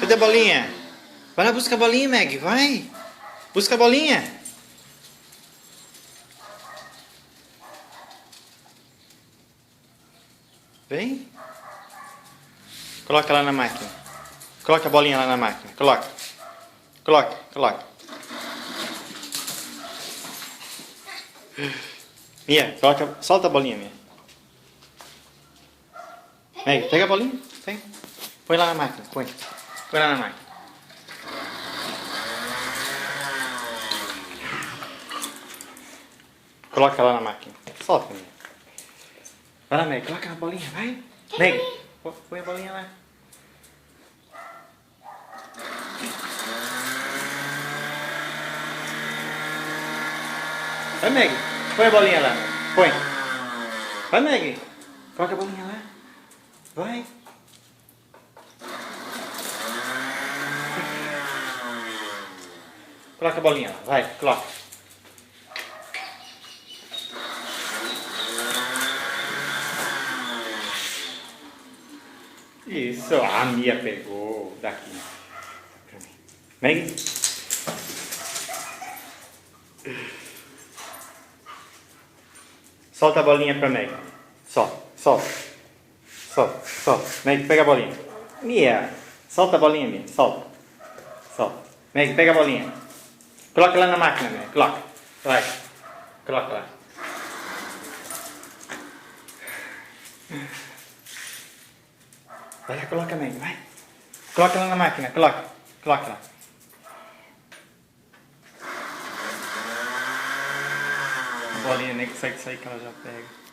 Cadê a bolinha? Vai lá buscar a bolinha, Meg. Vai. Busca a bolinha. Vem. Coloca lá na máquina. Coloca a bolinha lá na máquina. Coloca. Coloca, coloca. Mia, coloca, solta a bolinha, Mia. Meg, pega a bolinha. Pega. Põe lá na máquina. Põe. Põe lá na máquina. Coloca lá na máquina. Solta, Mia. Vai lá, Meg. Coloca a bolinha. Vai. Meg, põe a bolinha lá. Vai, Meg. Põe a bolinha lá. Põe. Vai, Meg. Coloca a bolinha lá. Vai. Coloca a bolinha lá. Vai, coloca. Isso. A Mia pegou daqui. Meg. Solta a bolinha pra Meg. Solta, solta. Solta, solta. Meg, pega a bolinha. Mia, solta a bolinha, Mia. Solta. Solta. Meg, pega a bolinha. Coloca lá na máquina, Meg. Coloca. Vai. Coloca lá. Vai lá, coloca, Meg. Vai. Coloca lá na máquina. Coloca. Coloca lá. A bolinha nem consegue sair que ela já pega.